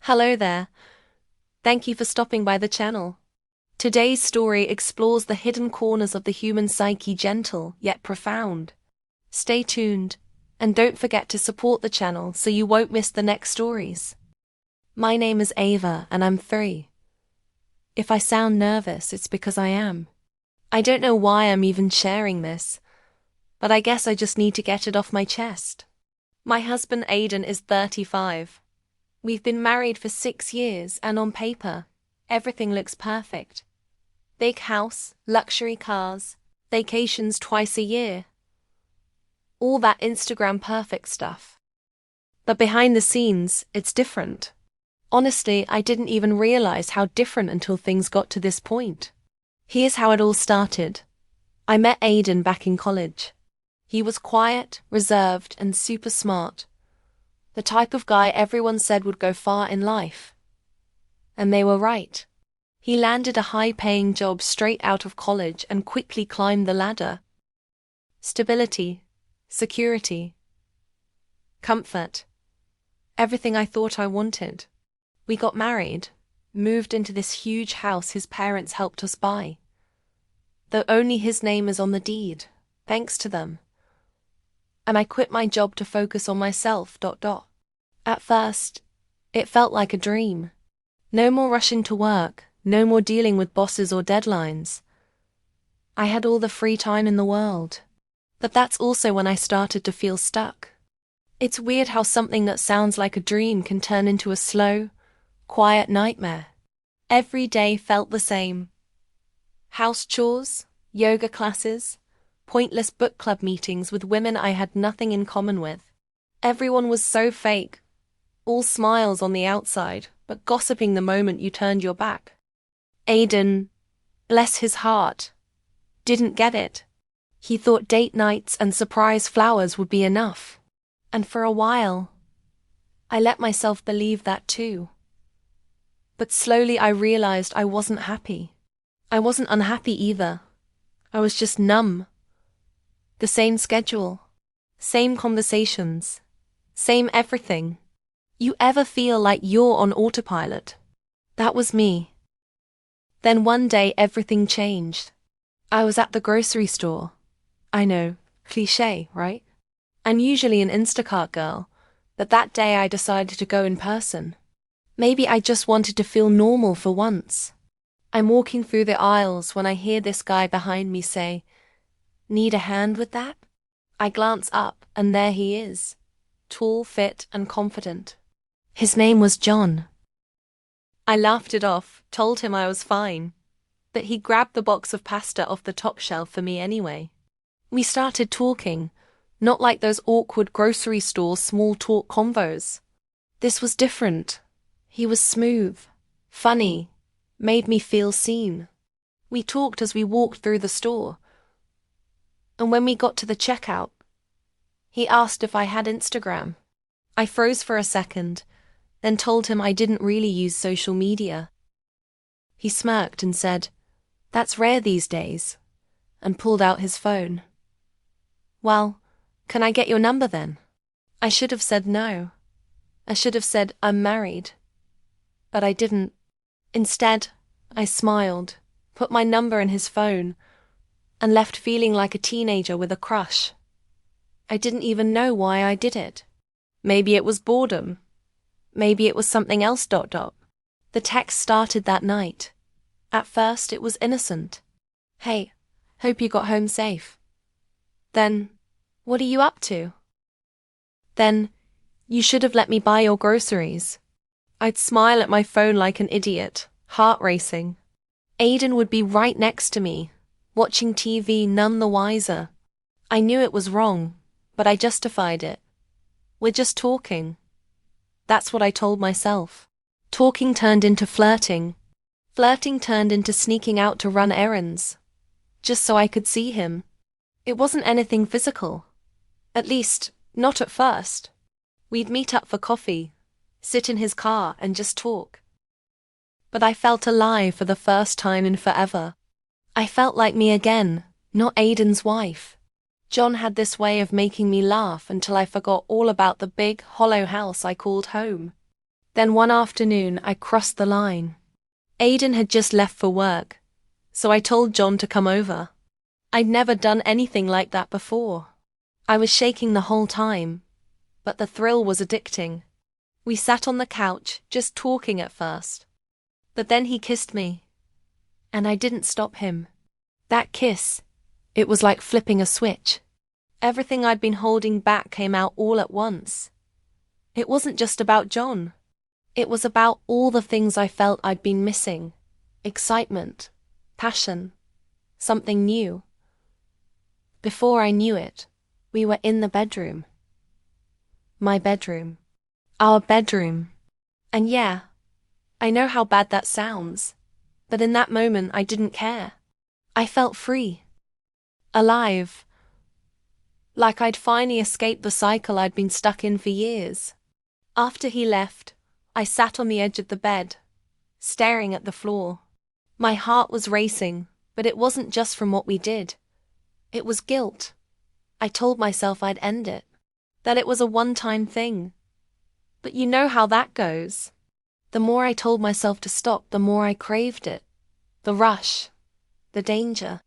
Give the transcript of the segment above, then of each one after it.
Hello there. Thank you for stopping by the channel. Today's story explores the hidden corners of the human psyche, gentle yet profound. Stay tuned, and don't forget to support the channel so you won't miss the next stories. My name is Ava and I'm 3. If I sound nervous, it's because I am. I don't know why I'm even sharing this, but I guess I just need to get it off my chest. My husband Aidan is 35. We've been married for 6 years and on paper, everything looks perfect. Big house, luxury cars, vacations twice a year. All that Instagram perfect stuff. But behind the scenes, it's different. Honestly, I didn't even realize how different until things got to this point. Here's how it all started. I met Aidan back in college. He was quiet, reserved, and super smart. The type of guy everyone said would go far in life. And they were right. He landed a high-paying job straight out of college and quickly climbed the ladder. Stability, security, comfort. Everything I thought I wanted. We got married, moved into this huge house his parents helped us buy. Though only his name is on the deed, thanks to them. And I quit my job to focus on myself. At first, it felt like a dream. No more rushing to work, no more dealing with bosses or deadlines. I had all the free time in the world. But that's also when I started to feel stuck. It's weird how something that sounds like a dream can turn into a slow, quiet nightmare. Every day felt the same. House chores, yoga classes, pointless book club meetings with women I had nothing in common with. Everyone was so fake, all smiles on the outside, but gossiping the moment you turned your back. Aidan, bless his heart, didn't get it. He thought date nights and surprise flowers would be enough. And for a while, I let myself believe that too. But slowly I realized I wasn't happy. I wasn't unhappy either. I was just numb. The same schedule, same conversations, same everything. You ever feel like you're on autopilot? That was me. Then one day everything changed. I was at the grocery store. I know, cliché, right? I'm usually an Instacart girl, but that day I decided to go in person. Maybe I just wanted to feel normal for once. I'm walking through the aisles when I hear this guy behind me say, "Need a hand with that?" I glance up and there he is, tall, fit, and confident. His name was John. I laughed it off, told him I was fine, but he grabbed the box of pasta off the top shelf for me anyway. We started talking, not like those awkward grocery store small talk convos. This was different. He was smooth, funny, made me feel seen. We talked as we walked through the store. And when we got to the checkout, he asked if I had Instagram. I froze for a second, then told him I didn't really use social media. He smirked and said, "That's rare these days," and pulled out his phone. "Well, can I get your number then?" I should have said no. I should have said I'm married. But I didn't. Instead, I smiled, put my number in his phone, and left feeling like a teenager with a crush. I didn't even know why I did it. Maybe it was boredom. Maybe it was something else. The text started that night. At first it was innocent. "Hey, hope you got home safe." Then, "What are you up to?" Then, "You should have let me buy your groceries." I'd smile at my phone like an idiot, heart racing. Aidan would be right next to me, watching TV none the wiser. I knew it was wrong, but I justified it. "We're just talking." That's what I told myself. Talking turned into flirting. Flirting turned into sneaking out to run errands, just so I could see him. It wasn't anything physical. At least, not at first. We'd meet up for coffee, sit in his car and just talk. But I felt alive for the first time in forever. I felt like me again, not Aidan's wife. John had this way of making me laugh until I forgot all about the big, hollow house I called home. Then one afternoon, I crossed the line. Aiden had just left for work, so I told John to come over. I'd never done anything like that before. I was shaking the whole time, but the thrill was addicting. We sat on the couch, just talking at first. But then he kissed me, and I didn't stop him. That kiss, it was like flipping a switch. Everything I'd been holding back came out all at once. It wasn't just about John. It was about all the things I felt I'd been missing. Excitement, passion, something new. Before I knew it, we were in the bedroom. My bedroom. Our bedroom. And yeah, I know how bad that sounds, but in that moment I didn't care. I felt free. Alive. Like I'd finally escaped the cycle I'd been stuck in for years. After he left, I sat on the edge of the bed, staring at the floor. My heart was racing, but it wasn't just from what we did. It was guilt. I told myself I'd end it, that it was a one-time thing. But you know how that goes. The more I told myself to stop, the more I craved it. The rush, the danger,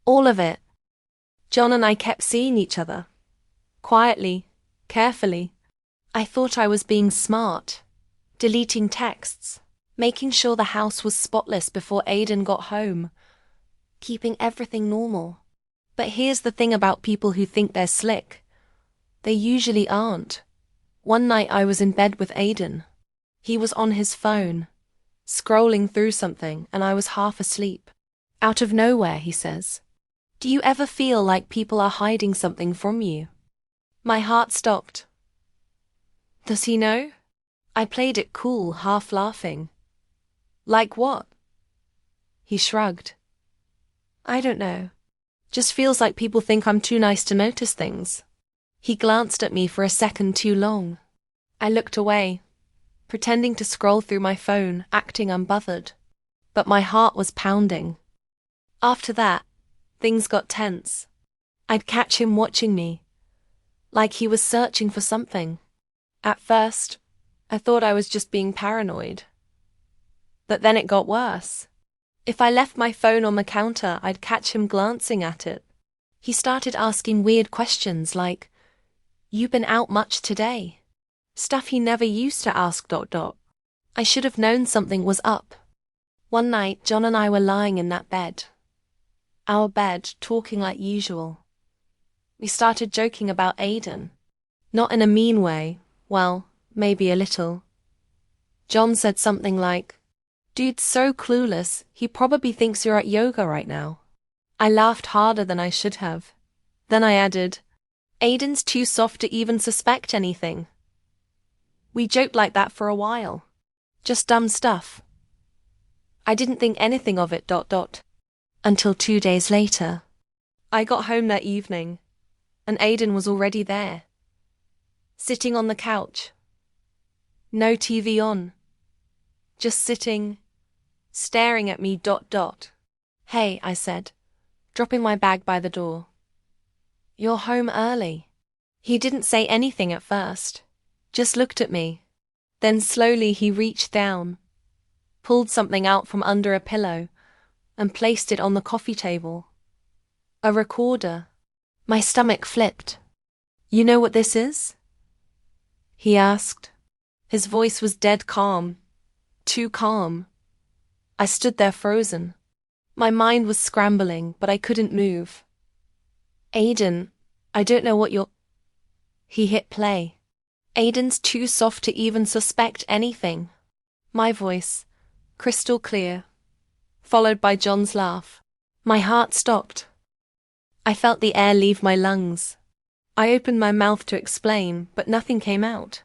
all of it. John and I kept seeing each other. Quietly, carefully. I thought I was being smart, deleting texts, making sure the house was spotless before Aiden got home, keeping everything normal. But here's the thing about people who think they're slick. They usually aren't. One night I was in bed with Aiden. He was on his phone, scrolling through something, and I was half asleep. Out of nowhere, he says, "Do you ever feel like people are hiding something from you?" My heart stopped. Does he know? I played it cool, half laughing. Like what? He shrugged. I don't know. Just feels like people think I'm too nice to notice things. He glanced at me for a second too long. I looked away, pretending to scroll through my phone, acting unbothered. But my heart was pounding. After that, things got tense. I'd catch him watching me, like he was searching for something. At first, I thought I was just being paranoid. But then it got worse. If I left my phone on the counter, I'd catch him glancing at it. He started asking weird questions like, "You been out much today?" Stuff he never used to ask. I should have known something was up. One night, John and I were lying in that bed. Our bed, talking like usual. We started joking about Aiden. Not in a mean way. Well, maybe a little. John said something like, "Dude's so clueless, he probably thinks you're at yoga right now." I laughed harder than I should have. Then I added, "Aiden's too soft to even suspect anything." We joked like that for a while. Just dumb stuff. I didn't think anything of it. Until 2 days later. I got home that evening, and Aiden was already there. Sitting on the couch. No TV on. Just sitting, staring at me. "Hey," I said, dropping my bag by the door. "You're home early." He didn't say anything at first, just looked at me. Then slowly he reached down, pulled something out from under a pillow, and placed it on the coffee table. A recorder. My stomach flipped. "You know what this is?" he asked. His voice was dead calm. Too calm. I stood there frozen. My mind was scrambling, but I couldn't move. "Aiden, I don't know what you're—" He hit play. "Aiden's too soft to even suspect anything." My voice, crystal clear, followed by John's laugh. My heart stopped. I felt the air leave my lungs. I opened my mouth to explain, but nothing came out.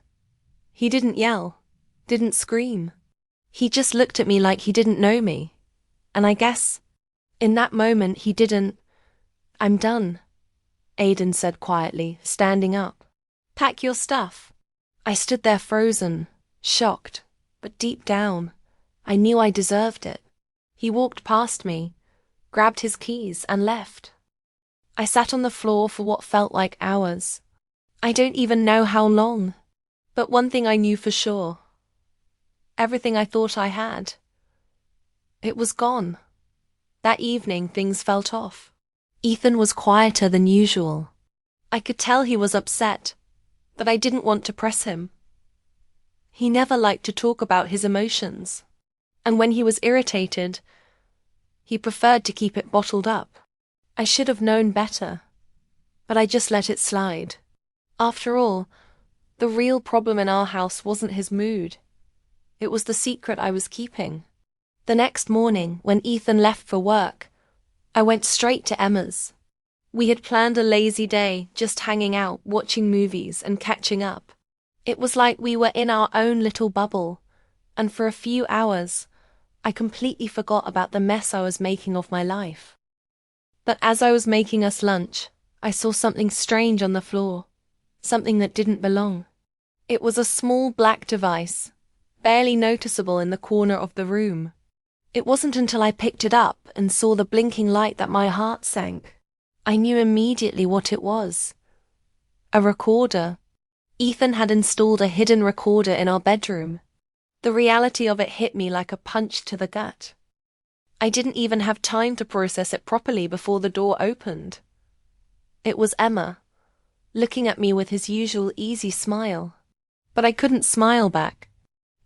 He didn't yell, didn't scream. He just looked at me like he didn't know me. And I guess, in that moment, he didn't. "I'm done," Aiden said quietly, standing up. "Pack your stuff." I stood there frozen, shocked, but deep down, I knew I deserved it. He walked past me, grabbed his keys, and left. I sat on the floor for what felt like hours. I don't even know how long. But one thing I knew for sure. everything I thought I had. It was gone. That evening, things felt off. Ethan was quieter than usual. I could tell he was upset, but I didn't want to press him. He never liked to talk about his emotions, and when he was irritated, he preferred to keep it bottled up. I should have known better, but I just let it slide. After all, the real problem in our house wasn't his mood. It was the secret I was keeping. The next morning, when Ethan left for work, I went straight to Emma's. We had planned a lazy day, just hanging out, watching movies, and catching up. It was like we were in our own little bubble, and for a few hours, I completely forgot about the mess I was making of my life. But as I was making us lunch, I saw something strange on the floor, something that didn't belong. It was a small black device, barely noticeable in the corner of the room. It wasn't until I picked it up and saw the blinking light that my heart sank. I knew immediately what it was. A recorder. Ethan had installed a hidden recorder in our bedroom. The reality of it hit me like a punch to the gut. I didn't even have time to process it properly before the door opened. It was Emma, looking at me with his usual easy smile. But I couldn't smile back.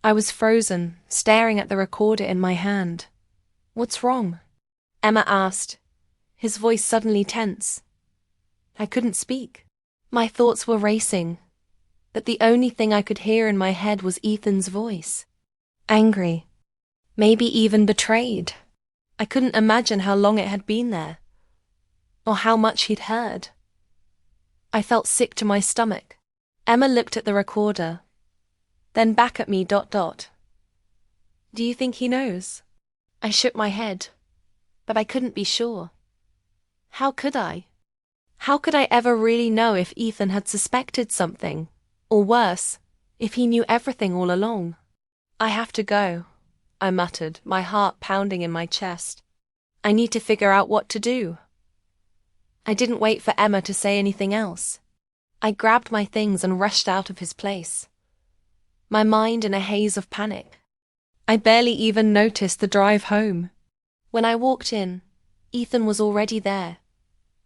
I was frozen, staring at the recorder in my hand. "What's wrong?" Emma asked, his voice suddenly tense. I couldn't speak. My thoughts were racing, but the only thing I could hear in my head was Ethan's voice. Angry, maybe even betrayed. I couldn't imagine how long it had been there, or how much he'd heard. I felt sick to my stomach. Emma looked at the recorder, then back at me. "Do you think he knows?" I shook my head, but I couldn't be sure. How could I? How could I ever really know if Ethan had suspected something, or worse, if he knew everything all along? "I have to go," I muttered, my heart pounding in my chest. "I need to figure out what to do." I didn't wait for Emma to say anything else. I grabbed my things and rushed out of his place, my mind in a haze of panic. I barely even noticed the drive home. When I walked in, Ethan was already there,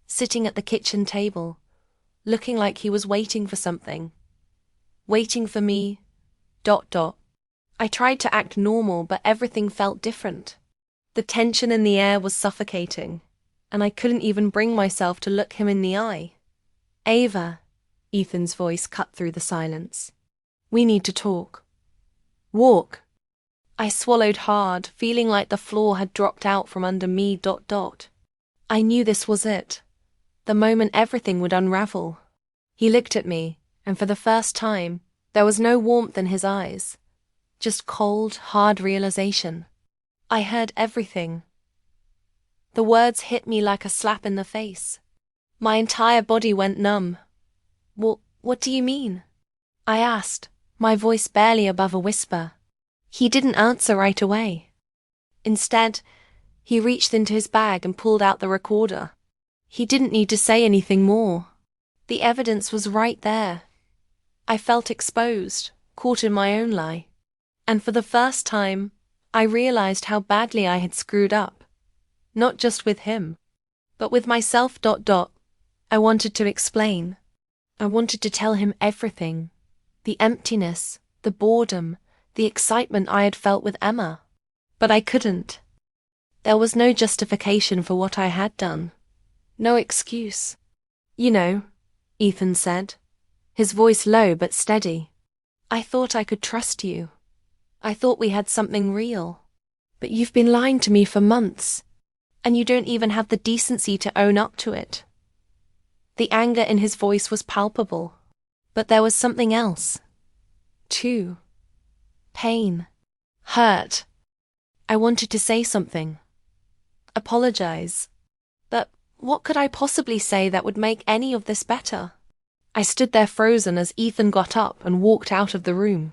sitting at the kitchen table, looking like he was waiting for something. Waiting for me. I tried to act normal, but everything felt different. The tension in the air was suffocating, and I couldn't even bring myself to look him in the eye. "Ava," Ethan's voice cut through the silence. "We need to talk." "Walk." I swallowed hard, feeling like the floor had dropped out from under me. I knew this was it, the moment everything would unravel. He looked at me, and for the first time, there was no warmth in his eyes, just cold, hard realization. I heard everything. The words hit me like a slap in the face. My entire body went numb. What do you mean?" I asked, my voice barely above a whisper. He didn't answer right away. Instead, he reached into his bag and pulled out the recorder. He didn't need to say anything more. The evidence was right there. I felt exposed, caught in my own lie. And for the first time, I realized how badly I had screwed up. Not just with him, but with myself. I wanted to explain. I wanted to tell him everything. The emptiness, the boredom, the excitement I had felt with Emma. But I couldn't. There was no justification for what I had done. No excuse. "You know," Ethan said, his voice low but steady. "I thought I could trust you. I thought we had something real. But you've been lying to me for months, and you don't even have the decency to own up to it." The anger in his voice was palpable, but there was something else, too. Pain. Hurt. I wanted to say something. Apologize. But what could I possibly say that would make any of this better? I stood there frozen as Ethan got up and walked out of the room,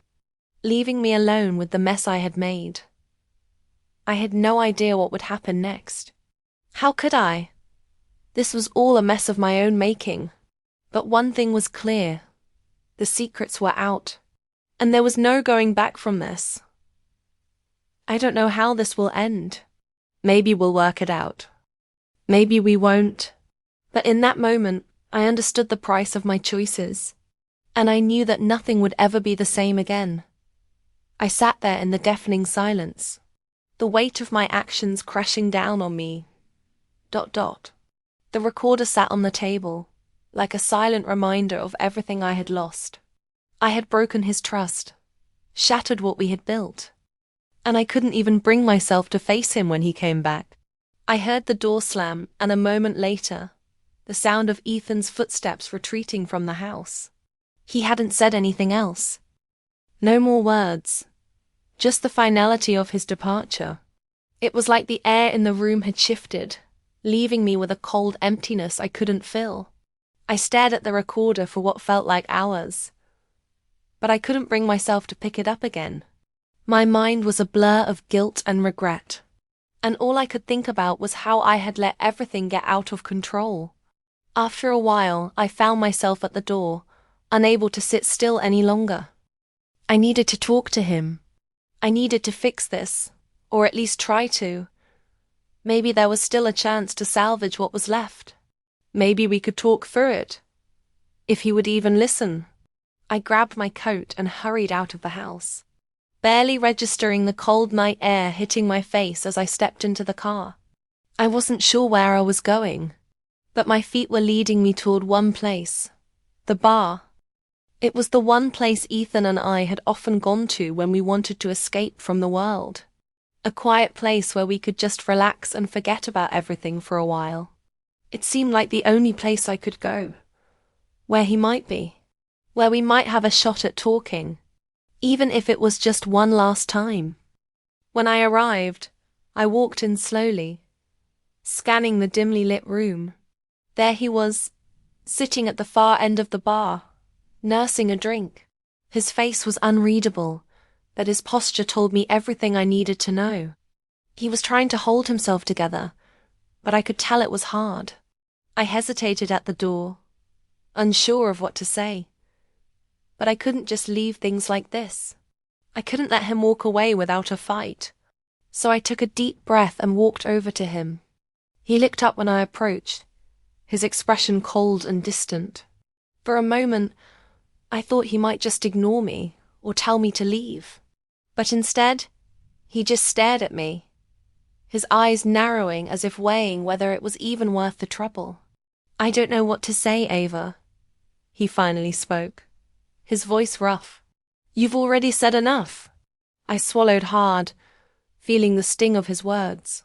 leaving me alone with the mess I had made. I had no idea what would happen next. How could I? This was all a mess of my own making. But one thing was clear. The secrets were out, and there was no going back from this. I don't know how this will end. Maybe we'll work it out. Maybe we won't. But in that moment, I understood the price of my choices, and I knew that nothing would ever be the same again. I sat there in the deafening silence, the weight of my actions crashing down on me. The recorder sat on the table, like a silent reminder of everything I had lost. I had broken his trust, shattered what we had built, and I couldn't even bring myself to face him when he came back. I heard the door slam, and a moment later, the sound of Ethan's footsteps retreating from the house. He hadn't said anything else. No more words, just the finality of his departure. It was like the air in the room had shifted, leaving me with a cold emptiness I couldn't fill. I stared at the recorder for what felt like hours, but I couldn't bring myself to pick it up again. My mind was a blur of guilt and regret, and all I could think about was how I had let everything get out of control. After a while, I found myself at the door, unable to sit still any longer. I needed to talk to him. I needed to fix this, or at least try to. Maybe there was still a chance to salvage what was left. Maybe we could talk through it, if he would even listen. I grabbed my coat and hurried out of the house, barely registering the cold night air hitting my face as I stepped into the car. I wasn't sure where I was going, but my feet were leading me toward one place, the bar. It was the one place Ethan and I had often gone to when we wanted to escape from the world. A quiet place where we could just relax and forget about everything for a while. It seemed like the only place I could go, where he might be, where we might have a shot at talking, even if it was just one last time. When I arrived, I walked in slowly, scanning the dimly lit room. There he was, sitting at the far end of the bar, nursing a drink. His face was unreadable, but his posture told me everything I needed to know. He was trying to hold himself together, but I could tell it was hard. I hesitated at the door, unsure of what to say. But I couldn't just leave things like this. I couldn't let him walk away without a fight. So I took a deep breath and walked over to him. He looked up when I approached, his expression cold and distant. For a moment, I thought he might just ignore me or tell me to leave. But instead, he just stared at me, his eyes narrowing as if weighing whether it was even worth the trouble. "I don't know what to say, Ava," he finally spoke, his voice rough. "You've already said enough." I swallowed hard, feeling the sting of his words.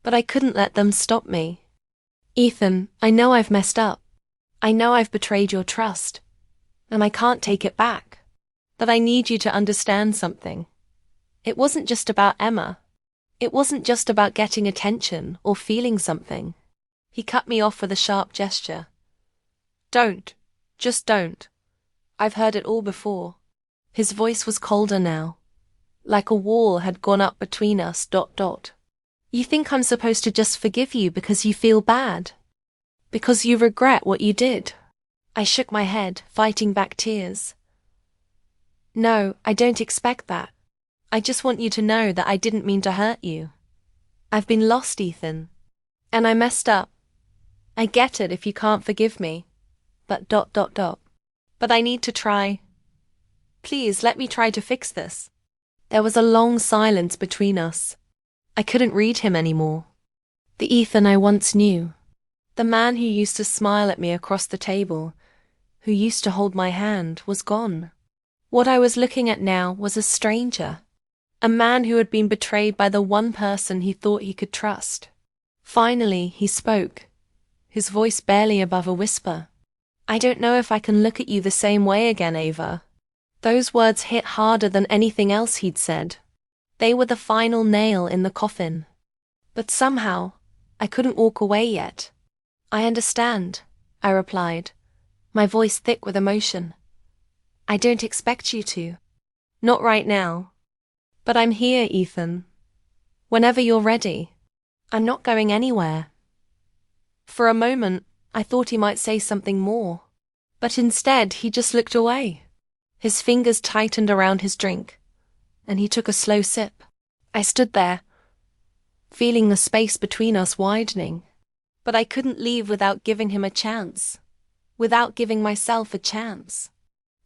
But I couldn't let them stop me. "Ethan, I know I've messed up. I know I've betrayed your trust, and I can't take it back. But I need you to understand something. It wasn't just about Emma. It wasn't just about getting attention or feeling something." He cut me off with a sharp gesture. "Don't. Just don't. I've heard it all before." His voice was colder now, like a wall had gone up between us. "You think I'm supposed to just forgive you because you feel bad? Because you regret what you did?" I shook my head, fighting back tears. "No, I don't expect that. I just want you to know that I didn't mean to hurt you. I've been lost, Ethan. And I messed up. I get it if you can't forgive me. But But I need to try. Please let me try to fix this." There was a long silence between us. I couldn't read him anymore. The Ethan I once knew, the man who used to smile at me across the table, who used to hold my hand, was gone. What I was looking at now was a stranger, a man who had been betrayed by the one person he thought he could trust. Finally, he spoke, his voice barely above a whisper. "I don't know if I can look at you the same way again, Ava." Those words hit harder than anything else he'd said. They were the final nail in the coffin. But somehow, I couldn't walk away yet. "I understand," I replied, my voice thick with emotion. "I don't expect you to. Not right now. But I'm here, Ethan. Whenever you're ready. I'm not going anywhere." For a moment, I thought he might say something more. But instead, he just looked away. His fingers tightened around his drink, and he took a slow sip. I stood there, feeling the space between us widening. But I couldn't leave without giving him a chance, without giving myself a chance.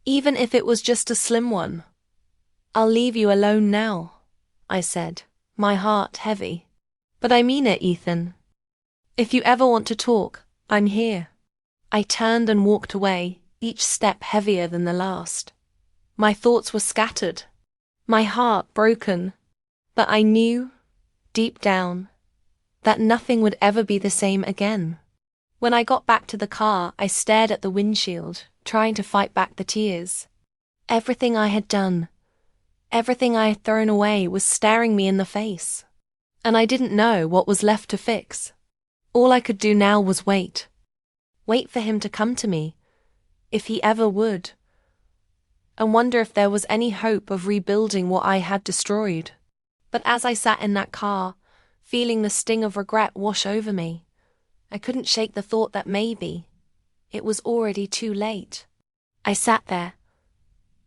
Even if it was just a slim one. "I'll leave you alone now," I said, my heart heavy. "But I mean it, Ethan. If you ever want to talk, I'm here." I turned and walked away, each step heavier than the last. My thoughts were scattered, my heart broken, but I knew, deep down, that nothing would ever be the same again. When I got back to the car, I stared at the windshield, trying to fight back the tears. Everything I had done, everything I had thrown away was staring me in the face. And I didn't know what was left to fix. All I could do now was wait. Wait for him to come to me, if he ever would. And wonder if there was any hope of rebuilding what I had destroyed. But as I sat in that car, feeling the sting of regret wash over me, I couldn't shake the thought that maybe it was already too late. I sat there,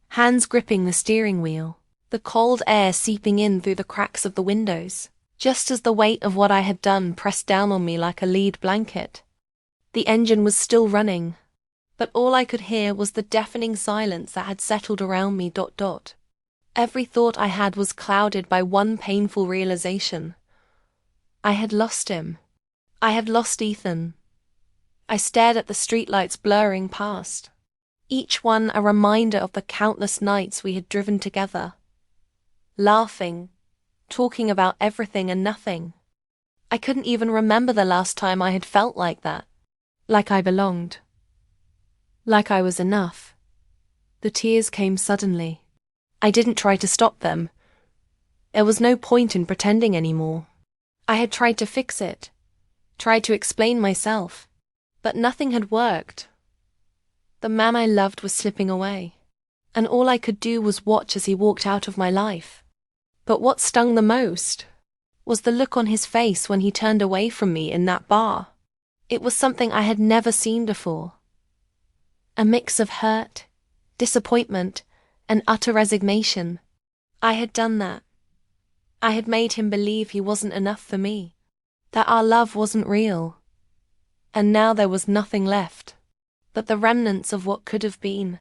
hands gripping the steering wheel, the cold air seeping in through the cracks of the windows, just as the weight of what I had done pressed down on me like a lead blanket. The engine was still running, but all I could hear was the deafening silence that had settled around me. Every thought I had was clouded by one painful realization. I had lost him. I had lost Ethan. I stared at the streetlights blurring past, each one a reminder of the countless nights we had driven together, laughing, talking about everything and nothing. I couldn't even remember the last time I had felt like that, like I belonged, like I was enough. The tears came suddenly. I didn't try to stop them. There was no point in pretending anymore. I had tried to fix it, tried to explain myself, but nothing had worked. The man I loved was slipping away, and all I could do was watch as he walked out of my life. But what stung the most was the look on his face when he turned away from me in that bar. It was something I had never seen before. A mix of hurt, disappointment, and utter resignation. I had done that. I had made him believe he wasn't enough for me, that our love wasn't real. And now there was nothing left but the remnants of what could have been.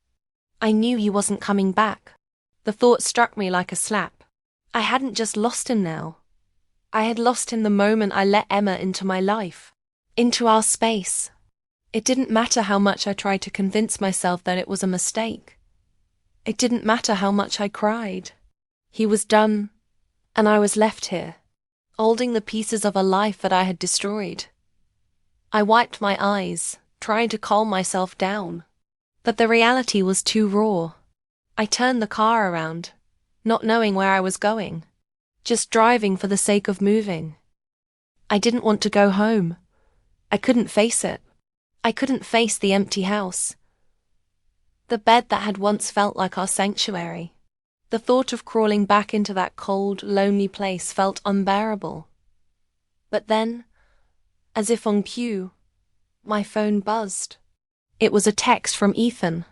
I knew he wasn't coming back. The thought struck me like a slap. I hadn't just lost him now. I had lost him the moment I let Emma into my life, into our space. It didn't matter how much I tried to convince myself that it was a mistake. It didn't matter how much I cried. He was done, and I was left here, holding the pieces of a life that I had destroyed. I wiped my eyes, trying to calm myself down, but the reality was too raw. I turned the car around, not knowing where I was going, just driving for the sake of moving. I didn't want to go home. I couldn't face it. I couldn't face the empty house, the bed that had once felt like our sanctuary. The thought of crawling back into that cold, lonely place felt unbearable. But then, as if on cue, my phone buzzed. It was a text from Ethan.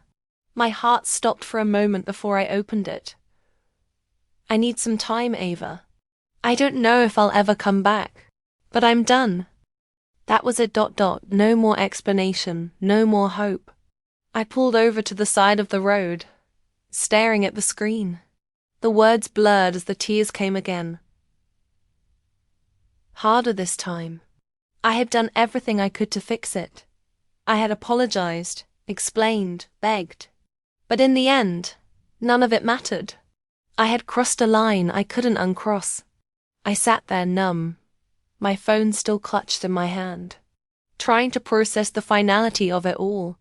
My heart stopped for a moment before I opened it. "I need some time, Ava. I don't know if I'll ever come back, but I'm done." That was it. No more explanation, no more hope. I pulled over to the side of the road, staring at the screen. The words blurred as the tears came again. Harder this time. I had done everything I could to fix it. I had apologized, explained, begged. But in the end, none of it mattered. I had crossed a line I couldn't uncross. I sat there numb, my phone still clutched in my hand, trying to process the finality of it all.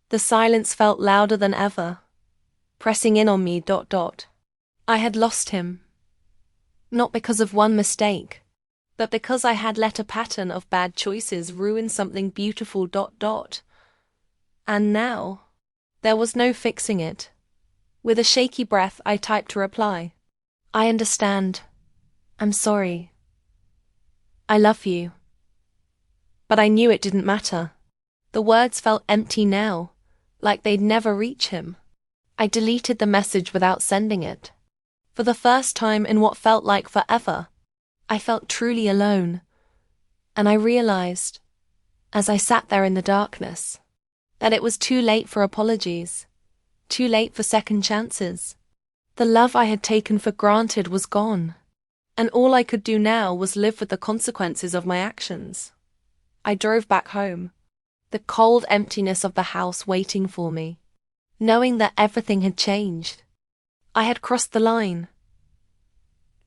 The silence felt louder than ever, pressing in on me. I had lost him. Not because of one mistake, but because I had let a pattern of bad choices ruin something beautiful. And now, there was no fixing it. With a shaky breath, I typed a reply. "I understand. I'm sorry. I love you." But I knew it didn't matter. The words felt empty now, like they'd never reach him. I deleted the message without sending it. For the first time in what felt like forever, I felt truly alone, and I realized, as I sat there in the darkness, that it was too late for apologies, too late for second chances. The love I had taken for granted was gone, and all I could do now was live with the consequences of my actions. I drove back home, the cold emptiness of the house waiting for me, knowing that everything had changed. I had crossed the line,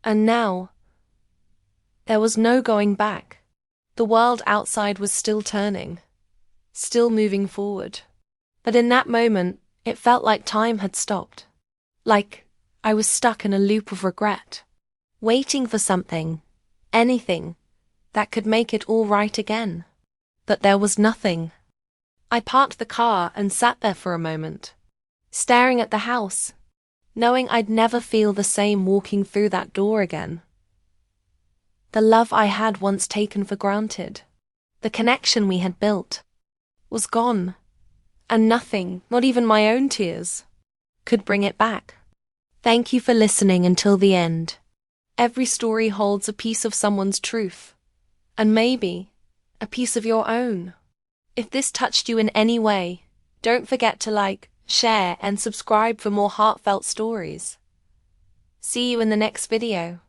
and now there was no going back. The world outside was still turning, still moving forward. But in that moment, it felt like time had stopped. Like I was stuck in a loop of regret, waiting for something, anything, that could make it all right again. But there was nothing. I parked the car and sat there for a moment, staring at the house, knowing I'd never feel the same walking through that door again. The love I had once taken for granted, the connection we had built, was gone, and nothing, not even my own tears, could bring it back. Thank you for listening until the end. Every story holds a piece of someone's truth, and maybe a piece of your own. If this touched you in any way, don't forget to like, share, and subscribe for more heartfelt stories. See you in the next video.